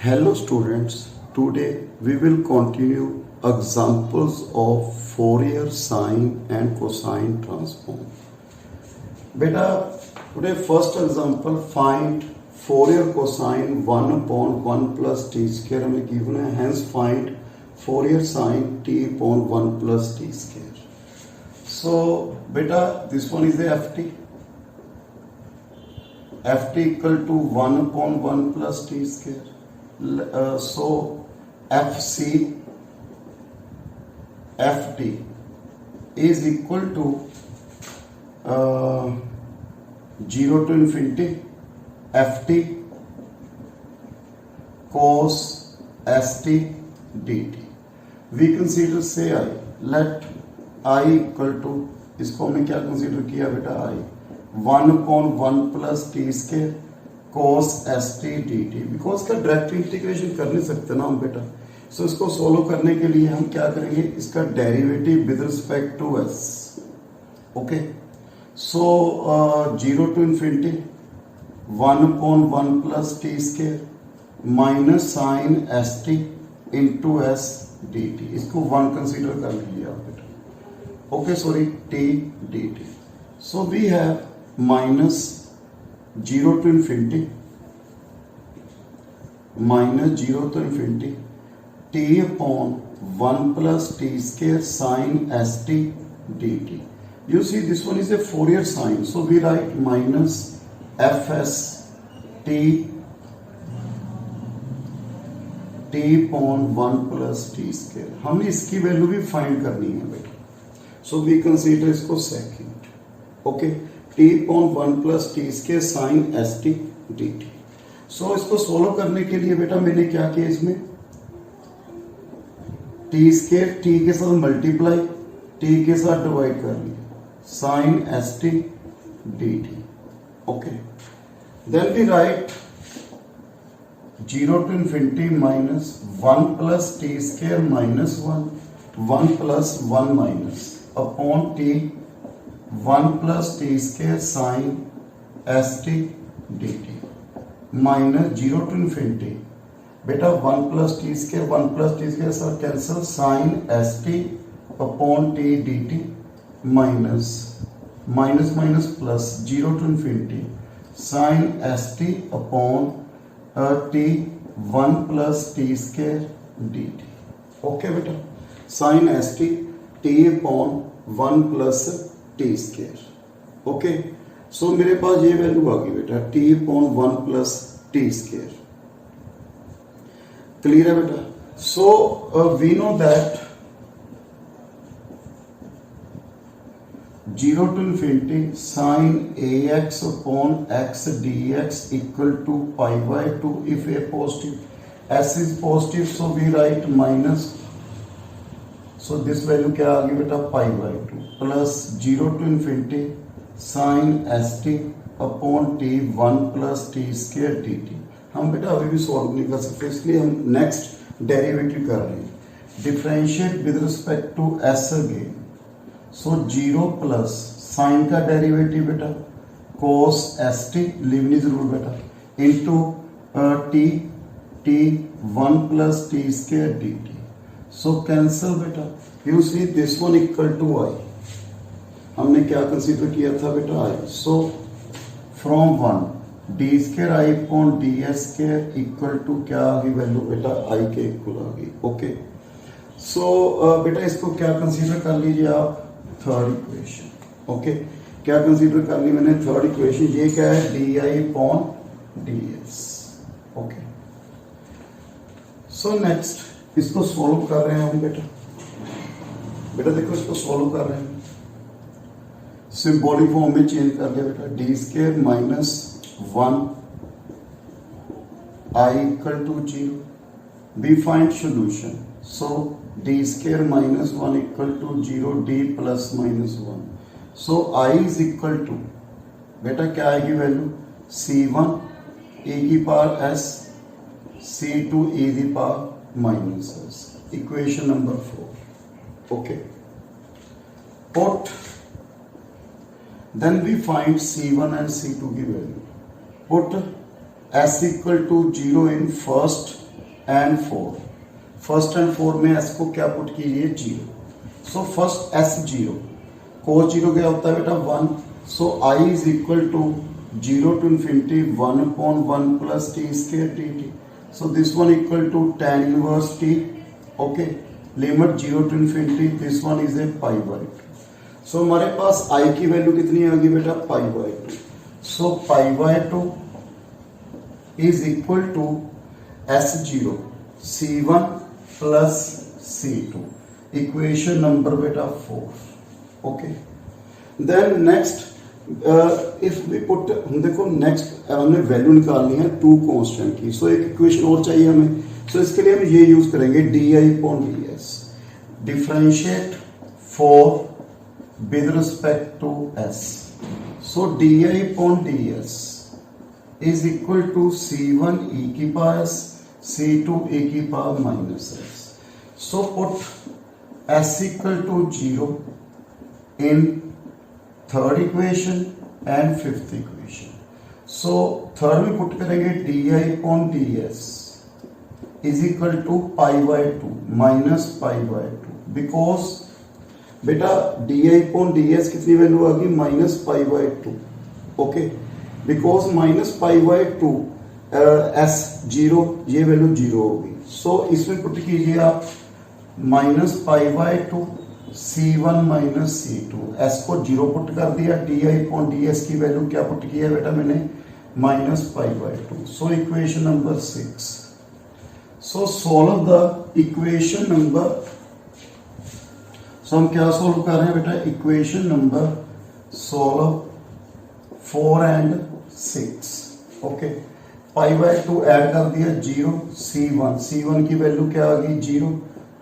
Hello students, today we will continue examples of Fourier sine and cosine transform. Beta, today first example find Fourier cosine 1 upon 1 plus t square हमें given है, hence find Fourier sine t upon 1 plus t square. So beta, this one is the ft. ft equal to 1 upon 1 plus t square. So FC FT is equal to 0 to infinity FT cos ST dt. We consider say I. Let I equal to, इसको हमने क्या कंसीडर किया बेटा, I 1 upon 1 plus t square cos st dt. Because का direct integration कर नहीं सकते ना हम बेटा, सो इसको सोल्व करने के लिए हम क्या करेंगे, इसका derivative with respect to s. Okay, so 0 to infinity 1 upon 1 plus T square minus sine S T into S D T. इसको 1 कंसिडर कर लीजिए आप बेटा. Okay, sorry, T D T. So we have minus 0 to infinity minus 0 to infinity t upon 1 plus t square sin st dt. You see this one is a Fourier sine, so we write minus fs t upon 1 plus t square. हमने इसकी value भी find करनी है बेटा, so we consider इसको second. Okay, t upon 1 plus t square sin st dt. सो इसको solve करने के लिए बेटा मैंने क्या किया, इसमें t स्केयर t के साथ मल्टीप्लाई t के साथ डिवाइड कर लिया sin st dt. Okay, then we write 0 to infinity minus 1 plus t square minus 1 plus 1 minus upon t 1 plus t square sin st dt minus 0 to infinity बेटा 1 plus t square sir cancel sin st upon t dt minus plus 0 to infinity sin st upon t 1 plus t square dt. Okay बेटा, sin st t upon 1 plus t square. Okay, so मेरे पास ये value आ गई बेटा t upon 1 plus T square. Clear है बेटा? So we know that 0 to infinity sine a x upon x d x equal to pi by 2 if a positive, s is positive, so we write minus. So this value क्या आ गई बेटा, pi by 2 plus 0 to infinity sine S T upon T 1 plus T square D T. हम बेटा अभी भी solve नहीं कर सकते, इसलिए हम नेक्स्ट डेरिवेटिव कर रहे हैं. Differentiate with respect to s again. So 0 plus sine का डेरिवेटिव बेटा cos s t, Leibniz rule बेटा, into t 1 plus T square D T. So cancel बेटा. You see this one equal to I. हमने क्या कंसीडर किया था बेटा, I. So from 1 d square I upon D s square equal to क्या आ गई वैल्यू बेटा, आई के इक्वल आ गई. ओके, सो बेटा इसको क्या कंसीडर कर लीजिए आप, थर्ड इक्वेशन. ओके, क्या कंसीडर कर ली मैंने, थर्ड इक्वेशन. ये क्या है, D I upon D S. Okay, so next इसको सोल्व कर रहे हैं हम बेटा. देखो इसको सोल्व कर रहे हैं, सिंबॉलिक फॉर्म में चेंज कर दिया बेटा. D square minus 1 I equal to 0. Be find solution. So D square minus 1 equal to 0, D plus minus 1. So I is equal to बेटा क्या आएगी वैल्यू, C1 e की पावर s, C2 e की power minus s. Equation number 4. Okay, put, then we find C1 and C2 की value. Put s equal to 0 in first and 4, first and 4 में s को क्या put कीजिए 0। So first s 0, cos 0 क्या होता है बेटा 1, so I is equal to 0 to infinity 1 upon 1 plus t square dt, so this one equal to tan inverse t, okay, limit 0 to infinity, this one is a pi by 2, so हमारे पास I की value कितनी आ गई बेटा pi by 2, so pi by 2 is equal to S0 C1 plus C2, equation number बेटा 4, okay, then next if we put, हम देखो next हमने value निकालनी है टू कांस्टेंट की, सो एक इक्वेशन और चाहिए हमें, सो इसके लिए हम ये यूज करेंगे D I upon D S, differentiate for with respect to S, so D I upon D S is equal to C1 e की पावर s, C2 e की power minus S, so put s equal to 0 in third equation and fifth equation, so third में put करेंगे D I upon D S is equal to pi by 2 minus pi by 2, because बेटा D I upon D S कितनी value आ गई minus pi by 2, okay, because minus pi by 2 S 0, ये value 0 होगी, सो इसमें put कीजिए आप minus pi by 2 C1 minus C2, S को 0 पुट कर दिया, d I upon D s की वैल्यू क्या पुट किया बेटा मैंने minus pi by 2, so equation number 6, so solve the equation number, so हम क्या सॉल्व कर रहे हैं बेटा equation number solve 4 and 6, okay, pi by 2 add कर दिया 0, C1 की वैल्यू क्या आ गई 0,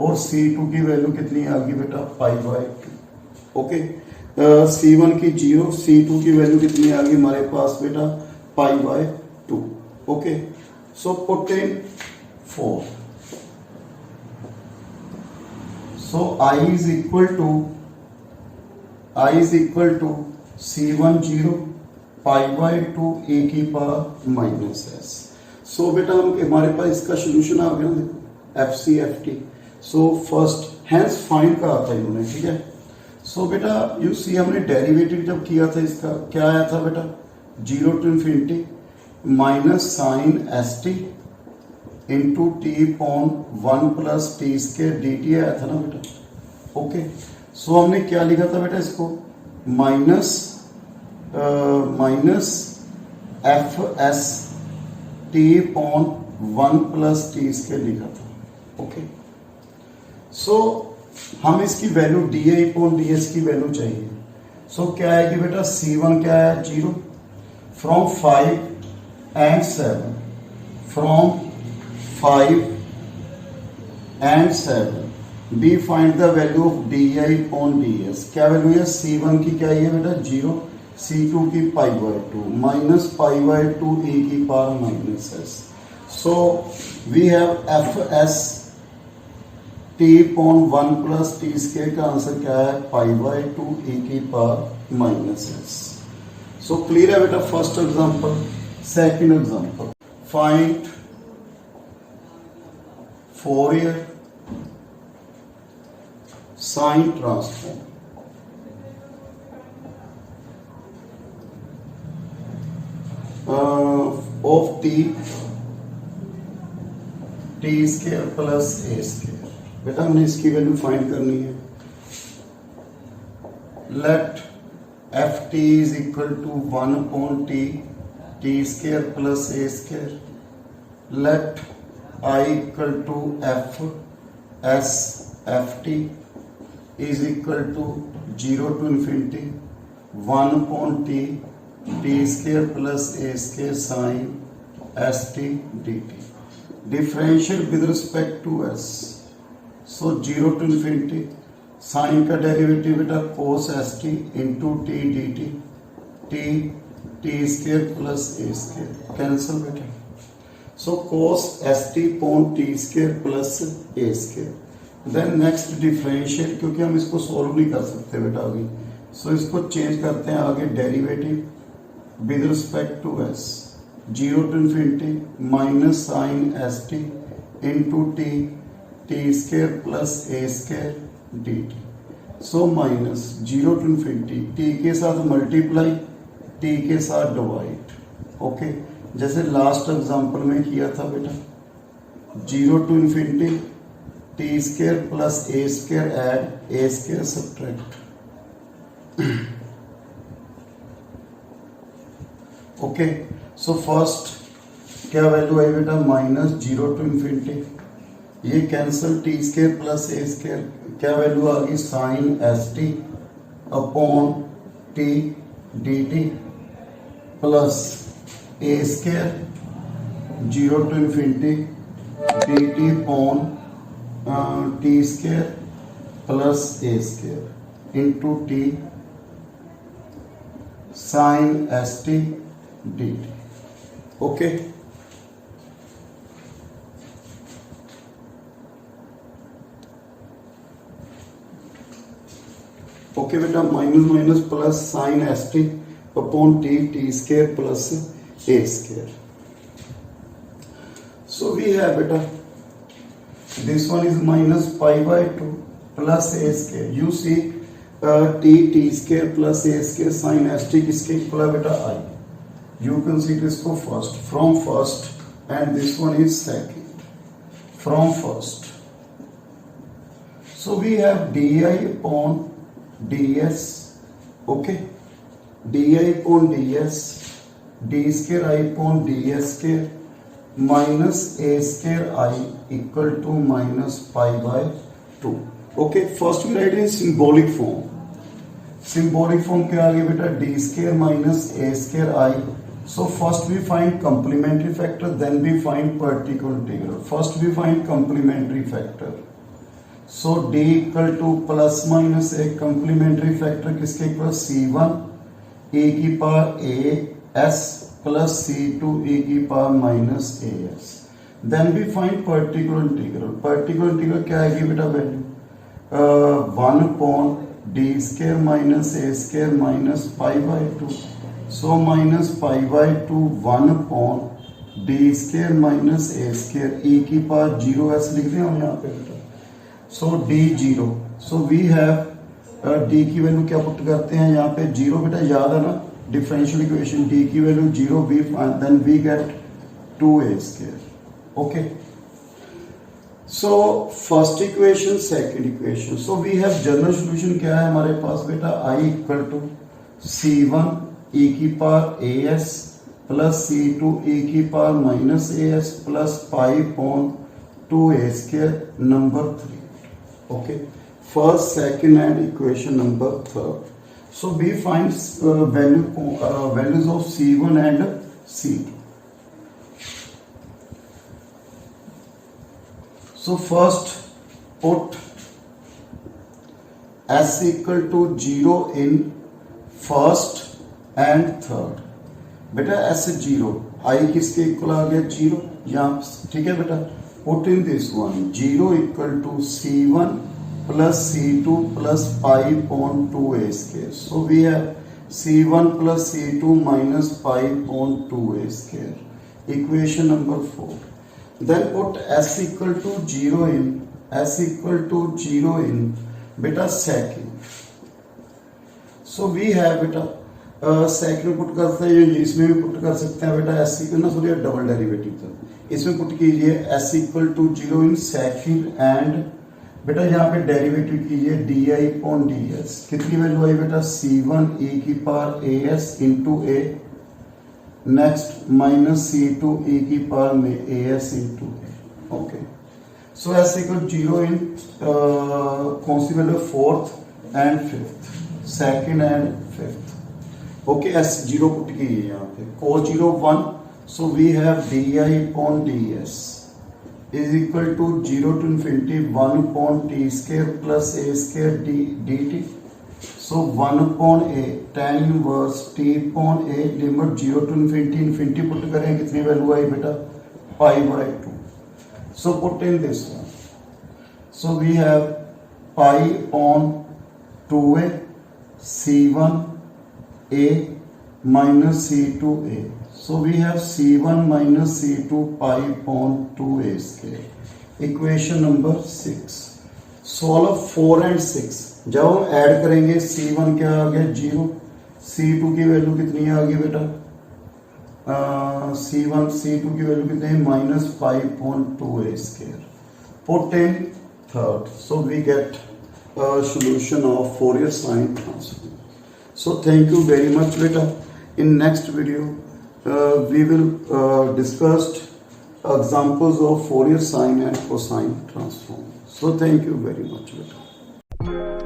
और C2 की वैल्यू कितनी आ गई बेटा पाई बाय 2, ओके, C1 की 0, C2 की वैल्यू कितनी आ गई हमारे पास बेटा pi by 2, okay, so put in 4, so I is equal to C1 0 pi by 2 e की पावर माइनस s, सो बेटा हम हमारे पास इसका सोल्यूशन आ गया देखो FCFT, so first hence find कहा था इन्होंने, ठीक है, सो बेटा यू सी हमने डेरिवेटिव जब किया था इसका क्या आया था बेटा 0 to infinity minus sine S T into T upon 1 plus T square D T आया था ना बेटा, ओके, सो हमने क्या लिखा था बेटा इसको minus F S T upon 1 plus T square लिखा था, ओके, सो हम इसकी value D I upon D s की वैल्यू चाहिए, सो क्या आएगी बेटा C1 क्या है 0, from 5 and 7, from 5 and 7 we find the value of D I upon D S, क्या वैल्यू है C1 की क्या है बेटा 0, C2 की पाई by 2 minus pi by 2 e की power minus s, so we have F S T upon 1 plus T square का answer क्या है पाई बाय 2 e की power minus s, so clear है बेटा first example, second example find Fourier sine transform of T square plus A square, बेटा हमने इसकी value find करनी है, let F T is equal to 1 अपॉन T square plus A square, let I equal to f s f T is equal to 0 to infinity 1 upon t square plus A square sine S t D t, differential with respect to S, so 0 to infinity sine का derivative बेटा cos s T into t D t square plus ए square cancel बेटा, so cos s T upon T square plus ए square, then next differential, क्योंकि हम इसको solve नहीं कर सकते बेटा अभी, सो इसको चेंज करते हैं आगे derivative with respect to S, 0 to infinity minus sine S T into T square plus A square D T. So minus 0 to infinity, T के साथ मल्टीप्लाई, टी के साथ डिवाइड। ओके, जैसे लास्ट एग्जांपल में किया था बेटा, 0 to infinity T square plus A square add A square subtract. Okay, so first क्या वैल्यू आई बेटा, माइनस 0 to इन्फिनिटी, ये कैंसल टी स्केयर प्लस ए स्केयर, क्या वैल्यू आ गई, sine S T upon t D t plus A square 0 to infinity d t upon t square plus A square into t sine S t D t. Okay, okay बेटा, minus minus plus sine S T upon t square plus A square. So we have बेटा this one is minus pi by 2 plus a square, you see t square plus a square sin s t किसके equal है बेटा, I, you consider इसको first, from first, and this one is second from first, so we have di upon ds, okay, di upon ds, d square I upon ds square minus a square I equal to minus pi by 2. Okay, first we write in symbolic form. Symbolic form क्या आ गया बेटा, d square minus a square I. So first we find complementary factor, then we find particular integral. First we find complementary factor. So d equal to plus minus a complementary factor किसके equal, c1 e की power a s plus c2 e की power minus a s. Then we find particular integral, particular integral क्या आएगी बेटा value, 1 upon d square minus a square minus pi by 2, so minus pi by 2 1 upon d square minus a square e की power 0s लिख दें हम यहाँ पे बेटा, so d 0, so we have D की वैल्यू क्या पुट करते हैं यहाँ पे 0 बेटा, याद है ना डिफरेंशियल इक्वेशन, d की value 0, we then we get 2a square. Okay, so first equation, second equation, so we have general solution क्या है हमारे पास बेटा, i equal to c1 e की power as plus c2 e की power minus as plus pi upon 2a square number 3। Okay, first second and equation number third. So we find values of C1 and C2. So first put S equal to 0 in first and third। बेटा S 0, I किसके equal आ गया 0 यहाँ, ठीक है बेटा, put in this one 0 equal to C1 plus C2 plus pi upon 2a square. So we have C1 plus C2 minus pi upon 2a square. Equation number 4. Then put S equal to 0 in, S equal to 0 in beta second. So we have beta second put करते हैं, इसमें भी put कर सकते हैं बेटा, S equal ना sorry double derivative था, इसमें पुट कीजिए S equal to 0 in second and बेटा यहाँ पे डेरिवेटिव कीजिए D I upon D S, कितनी वैल्यू आई बेटा, c1 e की power A S into A, next minus c2 e की पावर में A S into A. Okay, so S equal 0 इन कौन सी value, fourth and fifth, second and fifth. Okay, s 0 put कीजिए यहाँ पे, cos 0 1, so we have d I upon D s is equal to 0 to infinity 1 upon t square plus a square dt. So 1 upon a tan inverse t upon a limit 0 to infinity, infinity put करें कितनी value आई बेटा, pi by 2. So put in this one. So we have pi upon 2a c1 a minus c2 a. So we have C1 minus C2 pi upon 2a square. Equation number 6. Solve 4 and 6. जब हम add करेंगे C1 क्या आ गया 0, C2 की value कितनी आ गई बेटा C1 C2 की वैल्यू कितनी है minus 5.2a square. Put in third. So we get a solution of Fourier sine transform. So thank you very much beta. In next video we will discuss examples of Fourier sine and cosine transform. So thank you very much beta.